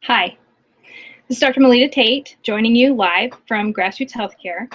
Hi, this is Dr. Melita Tate joining you live from Grassroots Healthcare.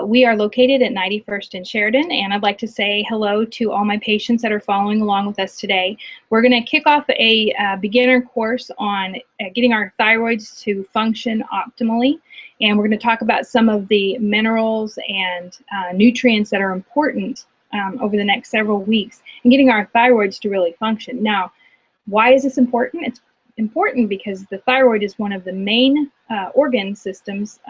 We are located at 91st and Sheridan, and I'd like to say hello to all my patients that are following along with us today. We're going to kick off a beginner course on getting our thyroids to function optimally, and we're going to talk about some of the minerals and nutrients that are important over the next several weeks and getting our thyroids to really function. Now, why is this important? It's important because the thyroid is one of the main organ systems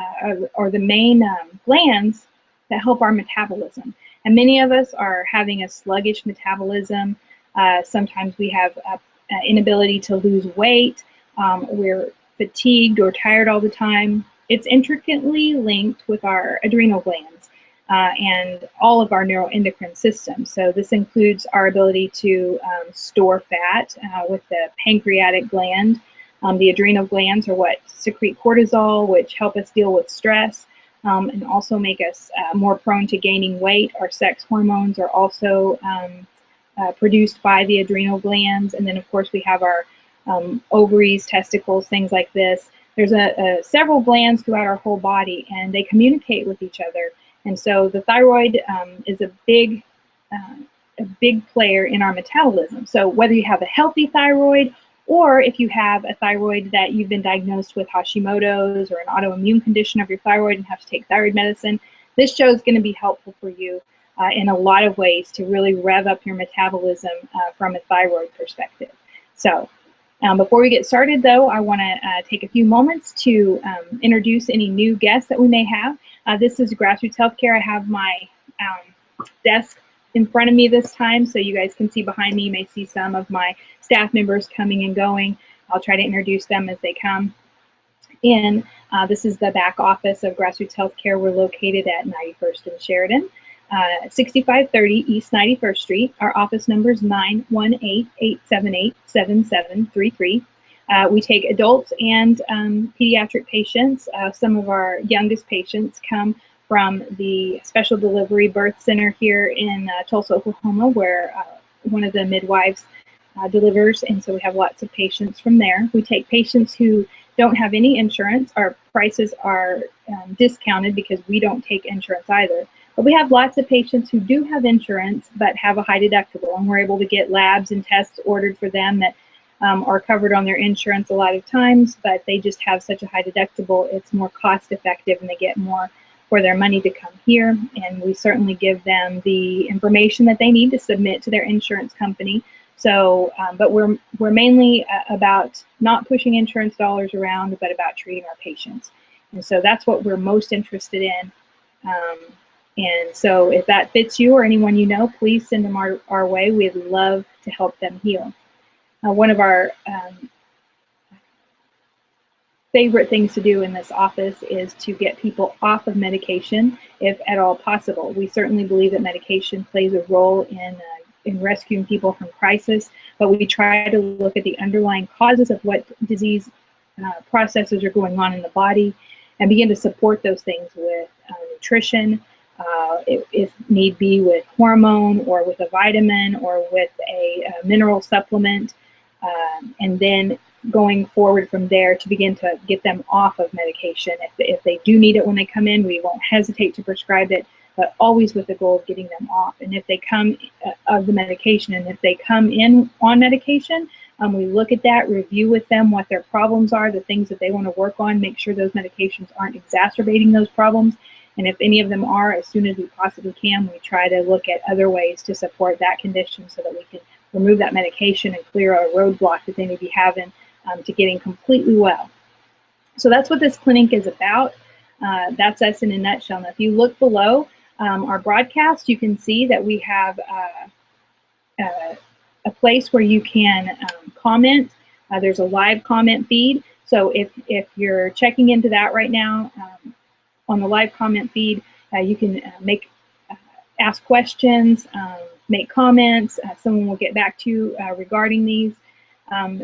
or the main glands that help our metabolism. And many of us are having a sluggish metabolism. Sometimes we have inability to lose weight. We're fatigued or tired all the time. It's intricately linked with our adrenal glands and all of our neuroendocrine systems. So this includes our ability to store fat with the pancreatic gland. The adrenal glands are what secrete cortisol, which help us deal with stress and also make us more prone to gaining weight. Our sex hormones are also produced by the adrenal glands. And then, of course, we have our ovaries, testicles, things like this. There's several glands throughout our whole body, and they communicate with each other. And so the thyroid is a big player in our metabolism. So whether you have a healthy thyroid or if you have a thyroid that you've been diagnosed with Hashimoto's or an autoimmune condition of your thyroid and have to take thyroid medicine, this show is going to be helpful for you in a lot of ways to really rev up your metabolism from a thyroid perspective. So before we get started, though, I want to take a few moments to introduce any new guests that we may have. This is Grassroots Healthcare. I have my desk in front of me this time, so you guys can see behind me. You may see some of my staff members coming and going. I'll try to introduce them as they come in. This is the back office of Grassroots Healthcare. We're located at 91st and Sheridan, 6530 East 91st Street. Our office number is 918-878-7733. We take adults and pediatric patients. Some of our youngest patients come from the Special Delivery Birth Center here in Tulsa, Oklahoma, where one of the midwives delivers, and so we have lots of patients from there. We take patients who don't have any insurance. Our prices are discounted because we don't take insurance either. But we have lots of patients who do have insurance but have a high deductible, and we're able to get labs and tests ordered for them that are covered on their insurance a lot of times, but they just have such a high deductible, it's more cost effective and they get more for their money to come here. And we certainly give them the information that they need to submit to their insurance company. So, but we're mainly about not pushing insurance dollars around, but about treating our patients. And so that's what we're most interested in. And so if that fits you or anyone you know, please send them our way. We'd love to help them heal. One of our favorite things to do in this office is to get people off of medication if at all possible. We certainly believe that medication plays a role in rescuing people from crisis, but we try to look at the underlying causes of what disease processes are going on in the body and begin to support those things with nutrition, if need be with hormone or with a vitamin or with a mineral supplement, and then going forward from there to begin to get them off of medication. If they do need it when they come in, we won't hesitate to prescribe it, but always with the goal of getting them off. And if they come of the medication, and if they come in on medication, we look at that, review with them what their problems are, the things that they want to work on, make sure those medications aren't exacerbating those problems. And if any of them are, as soon as we possibly can, we try to look at other ways to support that condition so that we can remove that medication and clear a roadblock that they may be having to getting completely well. So that's what this clinic is about. That's us in a nutshell. Now, if you look below our broadcast, you can see that we have a place where you can comment. There's a live comment feed. So if you're checking into that right now, on the live comment feed, you can ask questions, make comments. Someone will get back to you regarding these.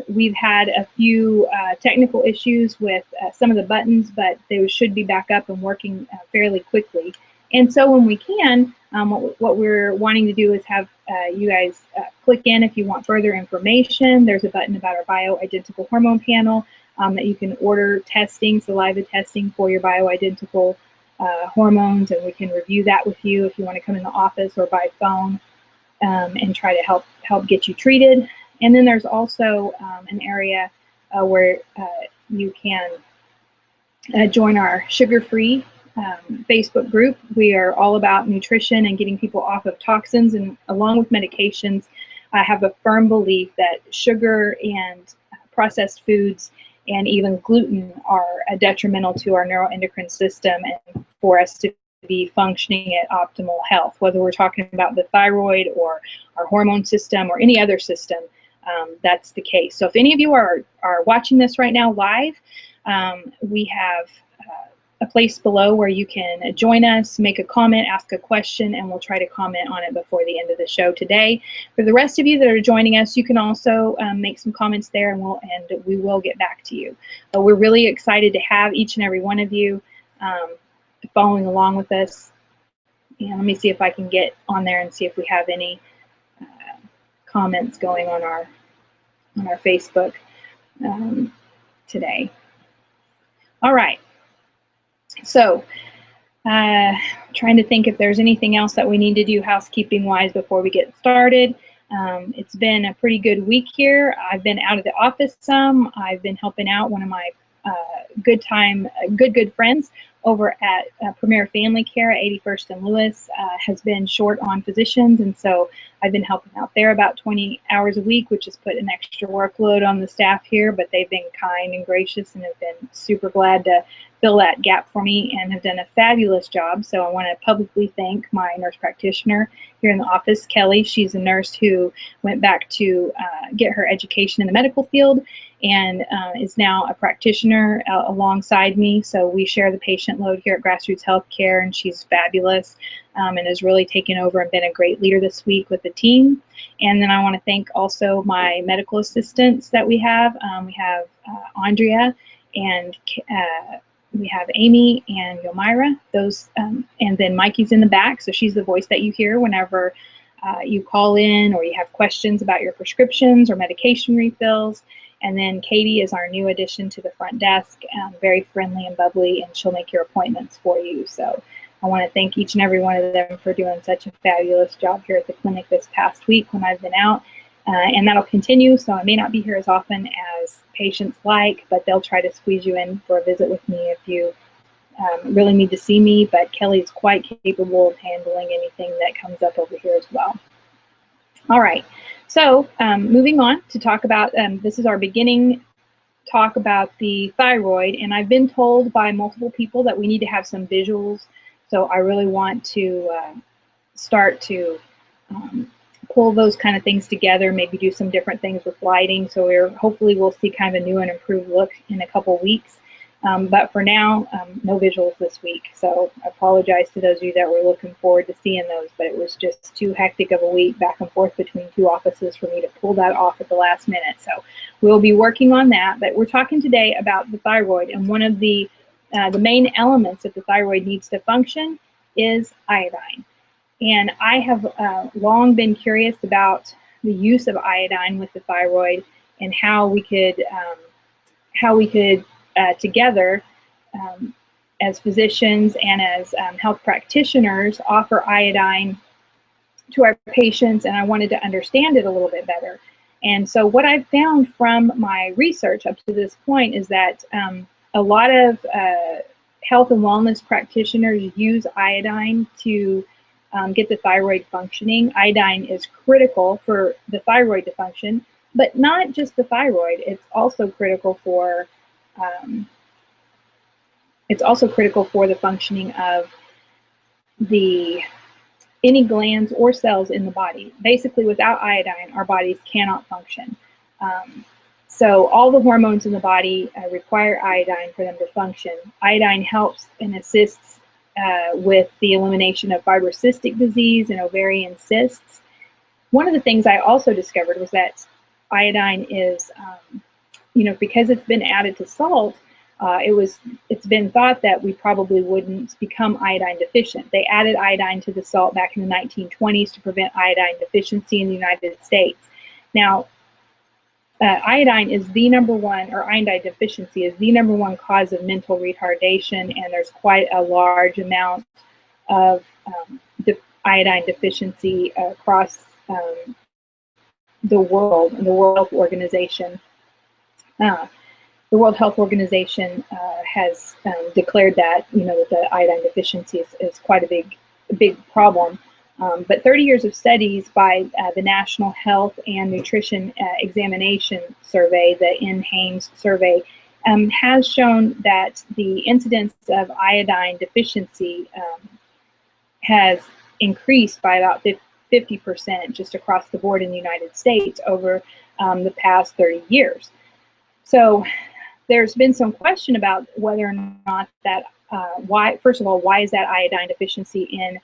We've had a few technical issues with some of the buttons, but they should be back up and working fairly quickly. And so when we can, what we're wanting to do is have you guys click in if you want further information. There's a button about our bioidentical hormone panel. that you can order testing, saliva testing for your bioidentical hormones, and we can review that with you if you want to come in the office or by phone and try to help get you treated. And then there's also an area where you can join our sugar-free Facebook group. We are all about nutrition and getting people off of toxins, and along with medications, I have a firm belief that sugar and processed foods and even gluten are detrimental to our neuroendocrine system and for us to be functioning at optimal health, whether we're talking about the thyroid or our hormone system or any other system. That's the case. So if any of you are watching this right now live, we have a place below where you can join us, make a comment, ask a question, and we'll try to comment on it before the end of the show today. For the rest of you that are joining us, you can also make some comments there, and we will get back to you. But we're really excited to have each and every one of you following along with us. And let me see if I can get on there and see if we have any comments going on our Facebook today. All right. So, trying to think if there's anything else that we need to do housekeeping-wise before we get started. It's been a pretty good week here. I've been out of the office some. I've been helping out one of my good friends over at Premier Family Care at 81st and Lewis. Has been short on physicians, and so I've been helping out there about 20 hours a week, which has put an extra workload on the staff here, but they've been kind and gracious and have been super glad to fill that gap for me and have done a fabulous job. So I want to publicly thank my nurse practitioner here in the office, Kelly. She's a nurse who went back to get her education in the medical field and is now a practitioner alongside me. So we share the patient load here at Grassroots Healthcare, and she's fabulous and has really taken over and been a great leader this week with the team. And then I want to thank also my medical assistants that we have. We have Andrea and we have Amy and Yomira, and then Mikey's in the back, so she's the voice that you hear whenever you call in or you have questions about your prescriptions or medication refills. And then Katie is our new addition to the front desk, very friendly and bubbly, and she'll make your appointments for you. So I want to thank each and every one of them for doing such a fabulous job here at the clinic this past week when I've been out. And that'll continue, so I may not be here as often as patients like, but they'll try to squeeze you in for a visit with me if you really need to see me. But Kelly is quite capable of handling anything that comes up over here as well. All right, so moving on to talk about, this is our beginning talk about the thyroid, and I've been told by multiple people that we need to have some visuals, so I really want to start to pull those kind of things together, maybe do some different things with lighting. So hopefully we'll see kind of a new and improved look in a couple weeks. But for now, no visuals this week. So I apologize to those of you that were looking forward to seeing those, but it was just too hectic of a week back and forth between two offices for me to pull that off at the last minute. So we'll be working on that. But we're talking today about the thyroid, and one of the main elements that the thyroid needs to function is iodine. And I have long been curious about the use of iodine with the thyroid and how we could together as physicians and as health practitioners offer iodine to our patients, and I wanted to understand it a little bit better. And so what I've found from my research up to this point is that a lot of health and wellness practitioners use iodine to get the thyroid functioning. Iodine is critical for the thyroid to function, but not just the thyroid. It's also critical for the functioning of any glands or cells in the body. Basically, without iodine, our bodies cannot function. So all the hormones in the body require iodine for them to function. Iodine helps and assists with the elimination of fibrocystic disease and ovarian cysts. One of the things I also discovered was that iodine is, because it's been added to salt, it's been thought that we probably wouldn't become iodine deficient. They added iodine to the salt back in the 1920s to prevent iodine deficiency in the United States. Now, iodine is the #1, or iodine deficiency is the #1 cause of mental retardation, and there's quite a large amount of iodine deficiency across the world. And the World Health Organization has declared that that the iodine deficiency is quite a big problem. But 30 years of studies by the National Health and Nutrition Examination Survey, the NHANES survey, has shown that the incidence of iodine deficiency has increased by about 50% just across the board in the United States over the past 30 years. So there's been some question about whether or not that, first of all, why is that iodine deficiency in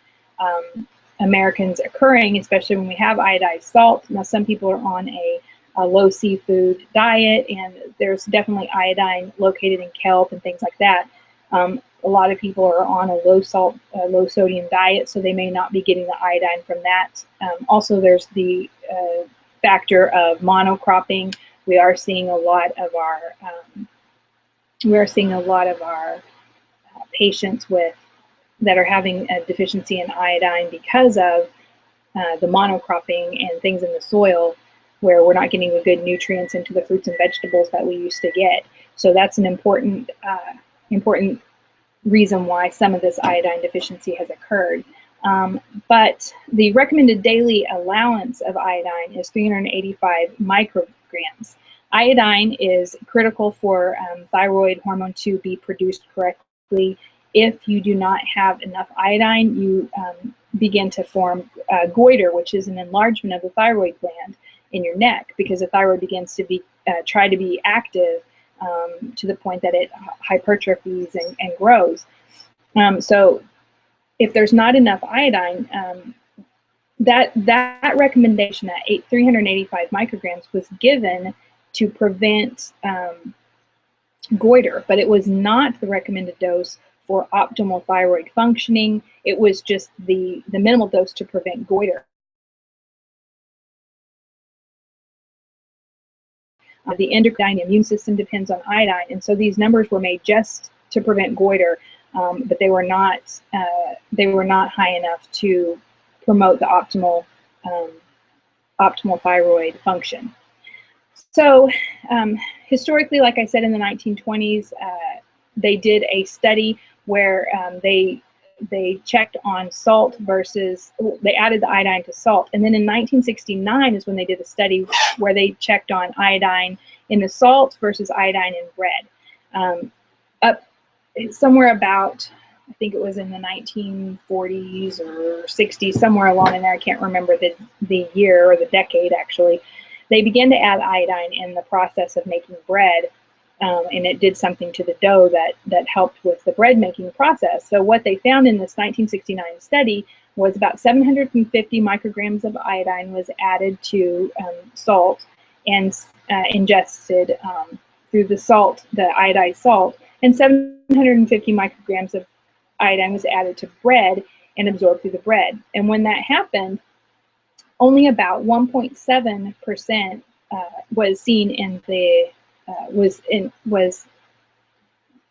Americans occurring, especially when we have iodized salt. Now, some people are on a low seafood diet, and there's definitely iodine located in kelp and things like that. A lot of people are on a low salt, low sodium diet, so they may not be getting the iodine from that. Also, there's the factor of monocropping. We are seeing a lot of our patients that are having a deficiency in iodine because of the monocropping and things in the soil where we're not getting the good nutrients into the fruits and vegetables that we used to get. So that's an important reason why some of this iodine deficiency has occurred. But the recommended daily allowance of iodine is 385 micrograms. Iodine is critical for thyroid hormone to be produced correctly. If you do not have enough iodine, you begin to form goiter, which is an enlargement of the thyroid gland in your neck, because the thyroid begins to try to be active to the point that it hypertrophies and grows. So if there's not enough iodine, that recommendation at 385 micrograms was given to prevent goiter, but it was not the recommended dose for optimal thyroid functioning. It was just the minimal dose to prevent goiter. The endocrine immune system depends on iodine, and so these numbers were made just to prevent goiter, but they were not high enough to promote the optimal thyroid function. So historically, like I said, in the 1920s, they did a study where they checked on salt versus, they added the iodine to salt. And then in 1969 is when they did a study where they checked on iodine in the salt versus iodine in bread. Up somewhere about, I think it was in the 1940s or 60s, somewhere along in there, I can't remember the year or the decade actually, they began to add iodine in the process of making bread. And it did something to the dough that helped with the bread making process. So what they found in this 1969 study was about 750 micrograms of iodine was added to salt and ingested through the iodized salt, and 750 micrograms of iodine was added to bread and absorbed through the bread. And when that happened, only about 1.7% was seen in the was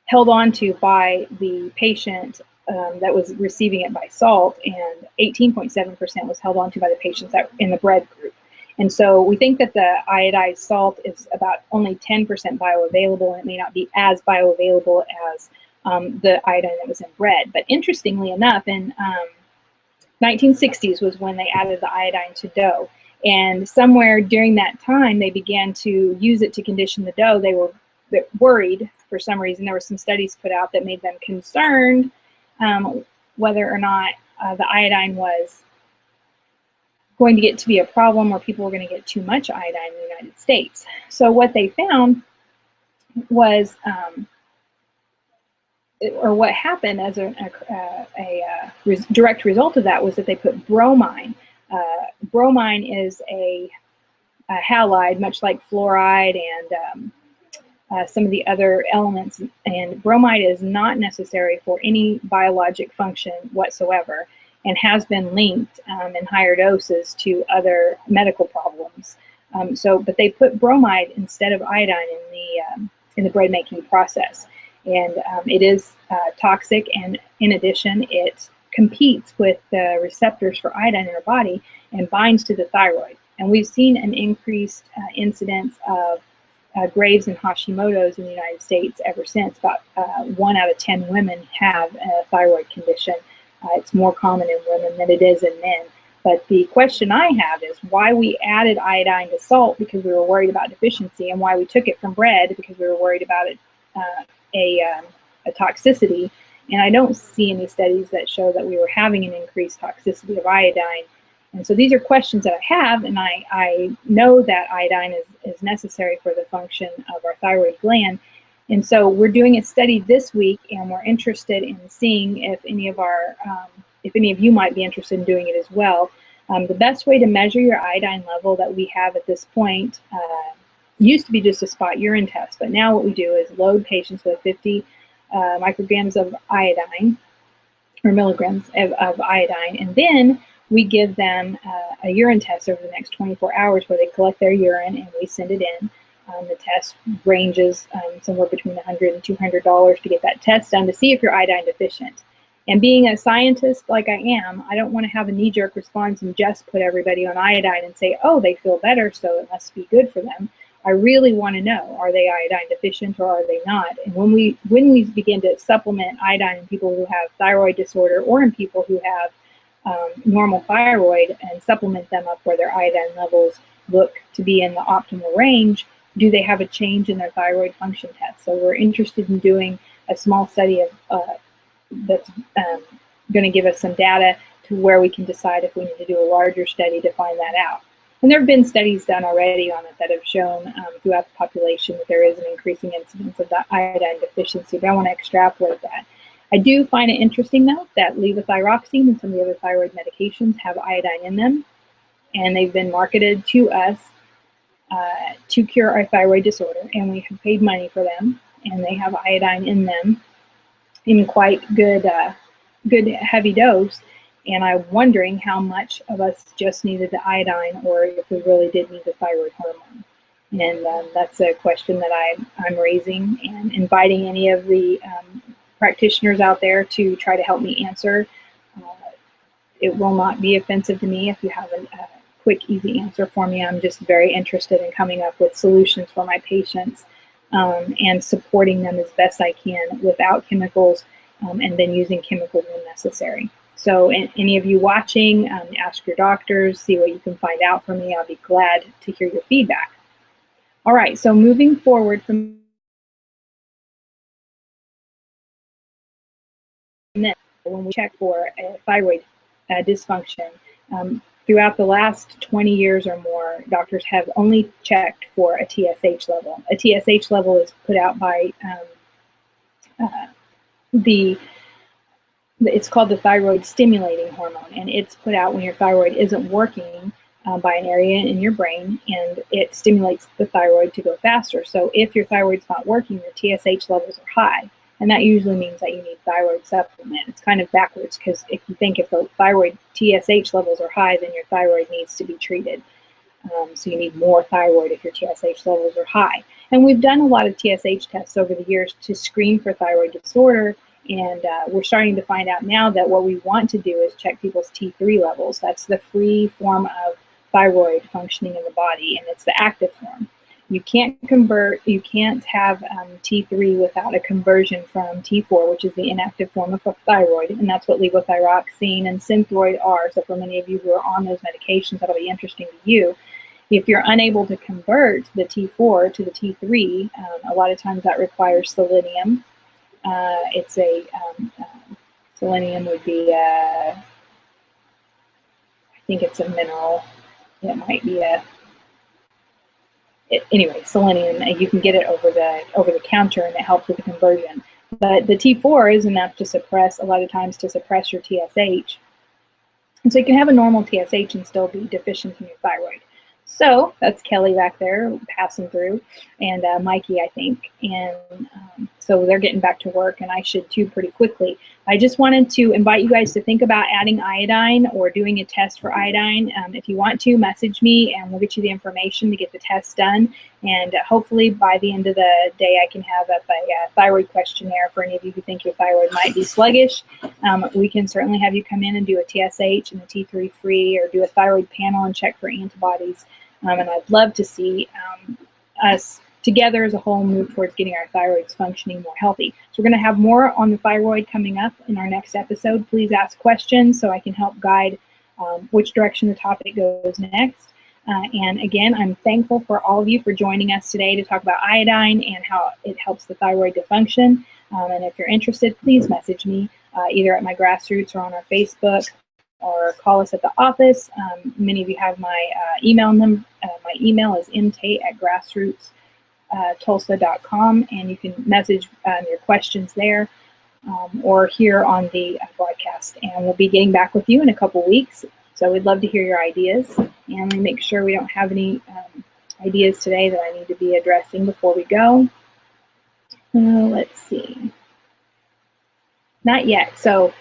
held onto by the patient that was receiving it by salt, and 18.7% was held onto by the patients that in the bread group. And so we think that the iodized salt is about only 10% bioavailable, and it may not be as bioavailable as the iodine that was in bread. But interestingly enough, in 1960s was when they added the iodine to dough. And somewhere during that time, they began to use it to condition the dough. They were worried for some reason. There were some studies put out that made them concerned whether or not the iodine was going to get to be a problem, or people were going to get too much iodine in the United States. So what they found was, or what happened as a direct result of that, was that they put bromine. Bromine is a halide, much like fluoride and some of the other elements, and bromide is not necessary for any biologic function whatsoever, and has been linked in higher doses to other medical problems. But they put bromide instead of iodine in the bread making process, and it is toxic. And in addition, it competes with the receptors for iodine in our body and binds to the thyroid. And we've seen an increased incidence of Graves and Hashimoto's in the United States ever since. About 1 out of 10 women have a thyroid condition. It's more common in women than it is in men. But the question I have is why we added iodine to salt because we were worried about deficiency, and why we took it from bread because we were worried about it, a toxicity. And I don't see any studies that show that we were having an increased toxicity of iodine. And so these are questions that I have, and I know that iodine is necessary for the function of our thyroid gland. And so we're doing a study this week, and we're interested in seeing if any of you might be interested in doing it as well. The best way to measure your iodine level that we have at this point used to be just a spot urine test, but now what we do is load patients with 50 micrograms of iodine, or milligrams of iodine, and then we give them a urine test over the next 24 hours where they collect their urine and we send it in. The test ranges somewhere between $100 and $200 to get that test done to see if you're iodine deficient. And being a scientist like I am, I don't want to have a knee-jerk response and just put everybody on iodine and say, oh, they feel better, so it must be good for them. I really want to know, are they iodine deficient or are they not? And when we begin to supplement iodine in people who have thyroid disorder or in people who have normal thyroid and supplement them up where their iodine levels look to be in the optimal range, do they have a change in their thyroid function test? So we're interested in doing a small study of that's going to give us some data to where we can decide if we need to do a larger study to find that out. And there have been studies done already on it that have shown throughout the population that there is an increasing incidence of iodine deficiency, but I want to extrapolate that. I do find it interesting, though, that levothyroxine and some of the other thyroid medications have iodine in them, and they've been marketed to us to cure our thyroid disorder, and we have paid money for them, and they have iodine in them in quite good heavy dose. And I'm wondering how much of us just needed the iodine or if we really did need the thyroid hormone. And that's a question that I'm raising and inviting any of the practitioners out there to try to help me answer. It will not be offensive to me if you have a quick, easy answer for me. I'm just very interested in coming up with solutions for my patients and supporting them as best I can without chemicals and then using chemicals when necessary. So any of you watching, ask your doctors, see what you can find out from me. I'll be glad to hear your feedback. All right, so moving forward from this, when we check for a thyroid dysfunction, throughout the last 20 years or more, doctors have only checked for a TSH level. A TSH level is put out by it's called the thyroid-stimulating hormone, and it's put out when your thyroid isn't working by an area in your brain, and it stimulates the thyroid to go faster. So if your thyroid's not working, your TSH levels are high, and that usually means that you need thyroid supplement. It's kind of backwards, because if you think if the thyroid TSH levels are high, then your thyroid needs to be treated. So you need more thyroid if your TSH levels are high. And we've done a lot of TSH tests over the years to screen for thyroid disorder, and we're starting to find out now that what we want to do is check people's T3 levels. That's the free form of thyroid functioning in the body, and it's the active form. You can't have T3 without a conversion from T4, which is the inactive form of thyroid, and that's what levothyroxine and Synthroid are. So for many of you who are on those medications, that'll be interesting to you. If you're unable to convert the T4 to the T3, a lot of times that requires selenium. Selenium would be, I think it's a mineral. It might be anyway, selenium. You can get it over the counter, and it helps with the conversion. But the T4 is enough to suppress, a lot of times, to suppress your TSH. And so you can have a normal TSH and still be deficient in your thyroid. So that's Kelly back there passing through, and Mikey, I think. And so they're getting back to work, and I should too pretty quickly. I just wanted to invite you guys to think about adding iodine or doing a test for iodine. If you want to, message me and we'll get you the information to get the test done. And hopefully by the end of the day, I can have up a thyroid questionnaire for any of you who think your thyroid might be sluggish. We can certainly have you come in and do a TSH and a T3 free, or do a thyroid panel and check for antibodies. And I'd love to see us together as a whole move towards getting our thyroids functioning more healthy. So we're going to have more on the thyroid coming up in our next episode. Please ask questions so I can help guide which direction the topic goes next. And again, I'm thankful for all of you for joining us today to talk about iodine and how it helps the thyroid to function. And if you're interested, please message me either at my Grassroots or on our Facebook, or call us at the office. Many of you have my email number. My email is mtate@grassroots.tulsa.com, and you can message your questions there or here on the broadcast. And we'll be getting back with you in a couple weeks. So we'd love to hear your ideas. And let me make sure we don't have any ideas today that I need to be addressing before we go. Let's see. Not yet. So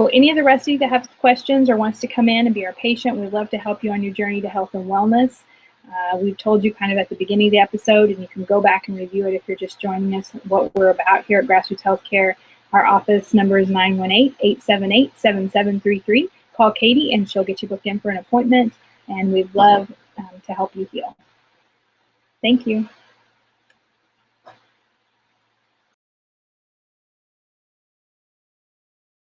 any of the rest of you that have questions or wants to come in and be our patient, we'd love to help you on your journey to health and wellness. We've told you kind of at the beginning of the episode, and you can go back and review it if you're just joining us, what we're about here at Grassroots Healthcare. Our office number is 918-878-7733. Call Katie and she'll get you booked in for an appointment, and we'd love to help you heal. Thank you.